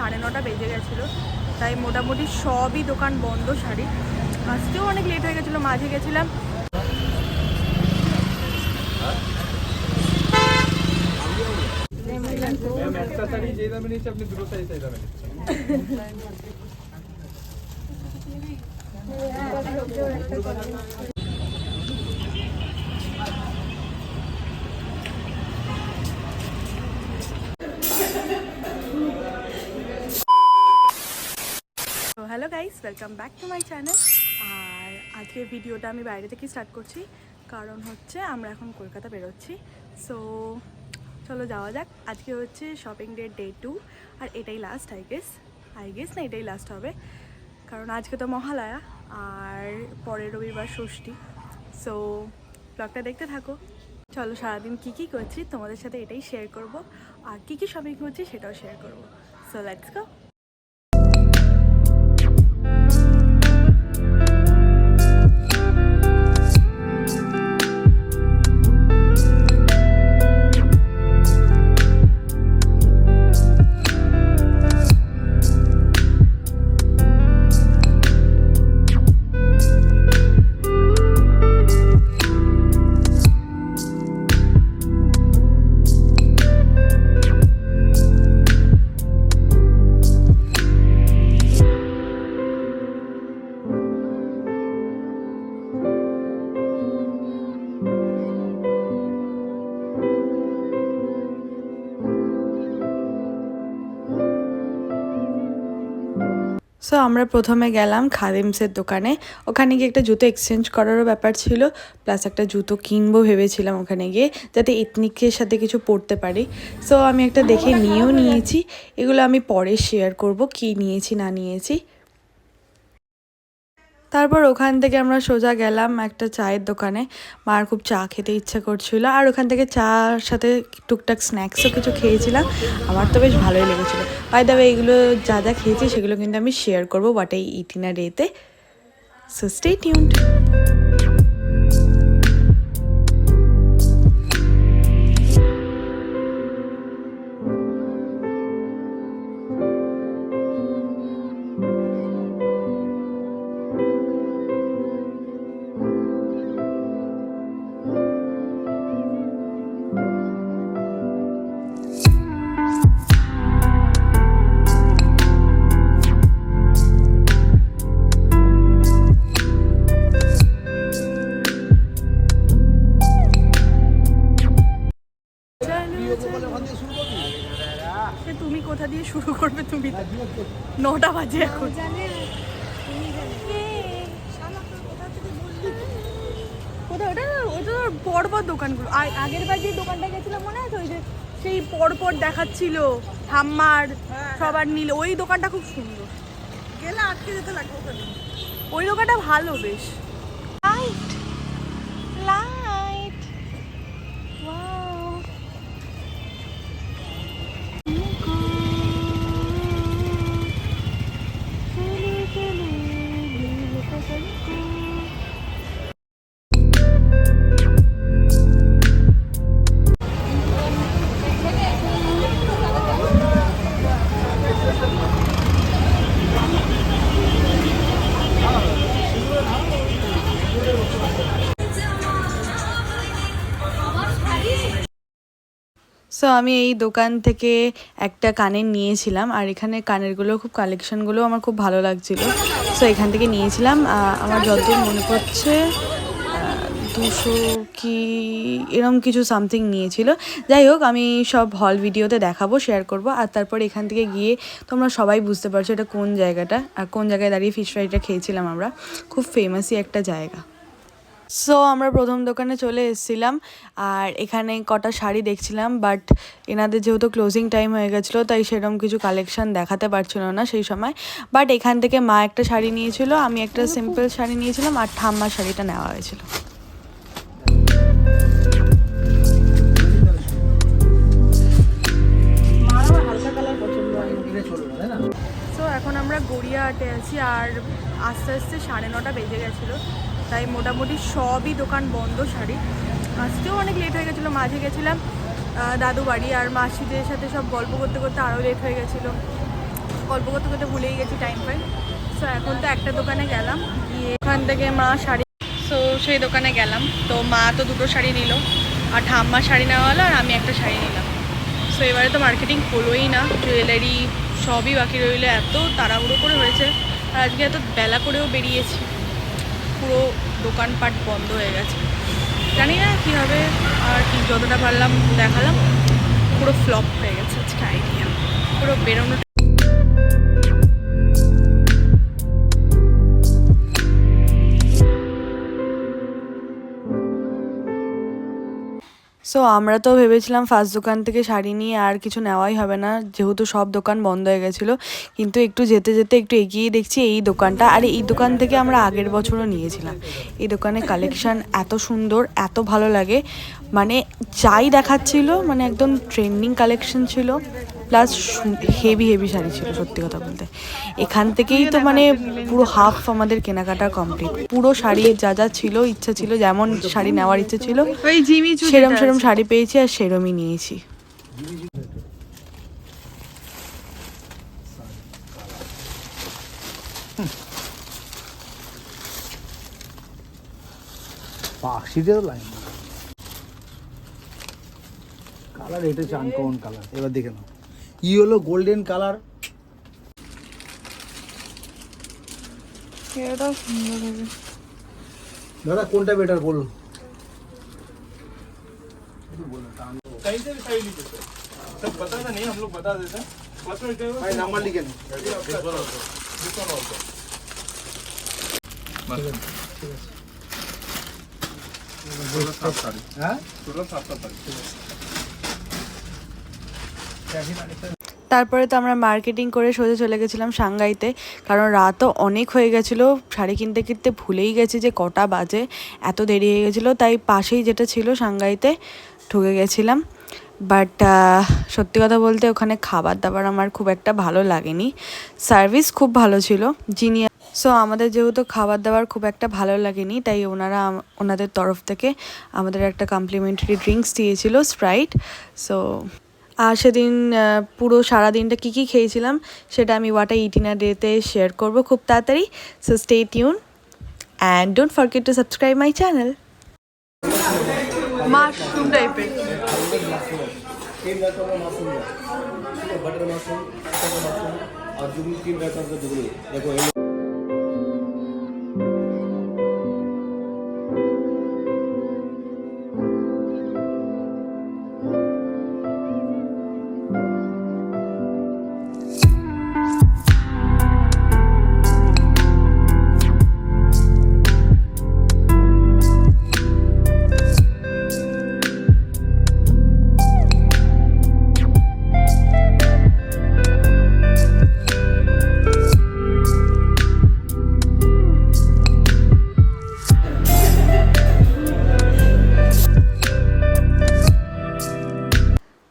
9:30 বেজে গেছিলো, তাই মোটামুটি সবই দোকান বন্ধ শাড়ি। আসতেও অনেক লেট হয়ে গেছিলো, মাঝে গেছিলাম। Hello guys, welcome back to my channel. আর আজকের ভিডিওটা আমি বাইরে থেকে স্টার্ট করছি, কারণ হচ্ছে আমরা এখন কলকাতা বেরোচ্ছি। সো চলো যাওয়া যাক। আজকে হচ্ছে শপিং ডে 2, আর এটাই লাস্ট আই গেস না, এটাই লাস্ট হবে, কারণ আজকে তো মহালয়া আর পরের রবিবার ষষ্ঠী। সো ব্লগটা দেখতে থাকো। চলো সারাদিন কী করছি তোমাদের সাথে এটাই শেয়ার করব, আর কী শপিং করছি সেটাও শেয়ার করব। So let's go. সো আমরা প্রথমে গেলাম খাদিমসের দোকানে। ওখানে গিয়ে একটা জুতো এক্সচেঞ্জ করারও ব্যাপার ছিল, প্লাস একটা জুতো কিনবো ভেবেছিলাম ওখানে গিয়ে, যাতে এথনিকের সাথে কিছু পরতে পারি। সো আমি একটা দেখে নিয়েও নিয়েছি, এগুলো আমি পরে শেয়ার করব কি নিয়েছি না নিয়েছি। তারপর ওখান থেকে আমরা সোজা গেলাম একটা চায়ের দোকানে। মার খুব চা খেতে ইচ্ছা করছিল, আর ওখান থেকে চার সাথে টুকটাক স্ন্যাক্সও কিছু খেয়েছিলাম। আমার তো বেশ ভালোই লেগেছিলো। বাই দ্য ওয়ে, এগুলো যা যা খেয়েছি সেগুলো কিন্তু আমি শেয়ার করবো what I eat in a ডেতে। So stay tuned. তুমি কোথা দিয়ে শুরু করবে? তুমি 9টা বাজে এখন। কোথায় ওটা? ওটা পরপর দোকানগুলো। আগের বার যে দোকানটা গেছিলাম মনে আছে, ওই যে সেই পরপর দেখাচ্ছিল ঠাম্মার সবার নীল, ওই দোকানটা খুব সুন্দর। গেলে আটকে যেতে লাগবে ওখানে। ওই দোকানটা ভালো বেশ। Light light, wow. সো আমি এই দোকান থেকে একটা কানের নিয়েছিলাম, আর এখানে কানেরগুলো খুব কালেকশনগুলো আমার খুব ভালো লাগছিল। সো এখান থেকে নিয়েছিলাম। আমার যতদূর মনে পড়ছে 200 কি এরম কিছু সামথিং নিয়েছিল। যাই হোক, আমি সব হল ভিডিওতে দেখাবো, শেয়ার করব। আর তারপর এখান থেকে গিয়ে তোমরা সবাই বুঝতে পারছো এটা কোন জায়গাটা, আর কোন জায়গায় দাঁড়িয়ে ফিশ ফ্রাইটা খেয়েছিলাম আমরা। খুব ফেমাসই একটা জায়গা। সো আমরা প্রথম দোকানে চলে এসেছিলাম, আর এখানে কটা শাড়ি দেখছিলাম, বাট এনাদের যেহেতু ক্লোজিং টাইম হয়ে গেছিলো তাই সেরকম কিছু কালেকশন দেখাতে পারছিল না সেই সময়। বাট এখান থেকে মা একটা শাড়ি নিয়েছিল, আমি একটা সিম্পল শাড়ি নিয়েছিলাম, আর ঠাম্মার শাড়িটা নেওয়া হয়েছিল। সো এখন আমরা গড়িয়াহাটে আছি, আর আস্তে আস্তে 9:30 বেজে গেছিলো, তাই মোটামুটি সবই দোকান বন্ধ শাড়ি। আসতেও অনেক লেট হয়ে গেছিলো, মাঝে গেছিলাম দাদু বাড়ি, আর মাসিদের সাথে সব গল্প করতে করতে আরও লেট হয়ে গেছিলো। গল্প করতে করতে ভুলেই গেছি টাইম পাই। সো এখন তো একটা দোকানে গেলাম, গিয়ে ওখান থেকে মা শাড়ি, সো সেই দোকানে গেলাম। তো মা তো দুটো শাড়ি নিল, আর ঠাম্মার শাড়ি নেওয়া হলো, আর আমি একটা শাড়ি নিলাম। সো এবারে তো মার্কেটিং হলোই না, জুয়েলারি সবই বাকি রইলো, এত তাড়াহুড়ো করে হয়েছে। আর আজকে এত বেলা করেও বেরিয়েছি, পুরো দোকানপাট বন্ধ হয়ে গেছে। জানি না কী হবে, আর কি যতটা পারলাম দেখালাম, পুরো ফ্লপ হয়ে গেছে আজকে আইডিয়া, পুরো বেরোনো। সো আমরা তো ভেবেছিলাম ফার্স্ট দোকান থেকে শাড়ি নিয়ে আর কিছু নেওয়াই হবে না, যেহেতু সব দোকান বন্ধ হয়ে গেছিলো। কিন্তু একটু যেতে যেতে একটু এগিয়ে দেখছি এই দোকানটা, আর এই দোকান থেকে আমরা আগের বছরও নিয়েছিলাম। এই দোকানে কালেকশান এত সুন্দর, এত ভালো লাগে, মানে যাই দেখাচ্ছিল, মানে একদম ট্রেন্ডিং কালেকশন ছিল, প্লাস হেভি হেভি শাড়ি ছিল। সত্যি কথা বলতে এখান থেকেই তো মানে পুরো হাফ আমাদের কেনাকাটা কমপ্লিট। পুরো শাড়ি যা যা ছিল, ইচ্ছা ছিল, যেমন শাড়ি নেওয়ার ইচ্ছা ছিল সেরম সেরম শাড়ি পেয়েছি, আর সেরমই নিয়েছি। কালার এটা হচ্ছে আনকমন কালার। এবার দেখে নাও, হলো গোল্ডেন কালার। এটাও সুন্দর হবে। দাদা কোনটা বেটার বলুন? নাম্বার লিখে নিন। হ্যাঁ, তারপরে তো আমরা মার্কেটিং করে সোজা চলে গেছিলাম সাংঘাইতে, কারণ রাতও অনেক হয়ে গেছিলো, শাড়ি কিনতে কিনতে ভুলেই গেছি যে কটা বাজে, এত দেরি হয়ে গেছিলো। তাই পাশেই যেটা ছিল সাংঘাইতে ঢুকে গেছিলাম। বাট সত্যি কথা বলতে ওখানে খাবার দাবার আমার খুব একটা ভালো লাগেনি, সার্ভিস খুব ভালো ছিল যিনি। সো আমাদের যেহেতু খাবার দাবার খুব একটা ভালো লাগেনি, তাই ওনাদের তরফ থেকে আমাদের একটা কমপ্লিমেন্টারি ড্রিঙ্কস দিয়েছিল, স্প্রাইট। সো আর সেদিন পুরো সারাদিনটা কী কী খেয়েছিলাম সেটা আমি what I eat in a ডেতে শেয়ার করবো খুব তাড়াতাড়ি। So stay tune and don't forget to subscribe my channel. Mushroom টাইপের बटर मशरूम और जुगनी 3 टाइप का जुगनी देखो।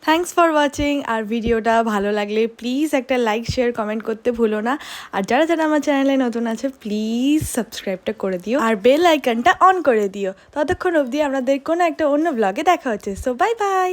Thanks for watching. আর ভিডিওটা ভালো লাগলে প্লিজ একটা লাইক শেয়ার কমেন্ট করতে ভুলো না। আর যারা যারা আমার চ্যানেলে নতুন আছে প্লিজ সাবস্ক্রাইবটা করে দিও, আর বেল আইকনটা অন করে দিও। ততক্ষণ অবধি আমাদের কোনো একটা অন্য ব্লগে দেখা হচ্ছে। So bye bye.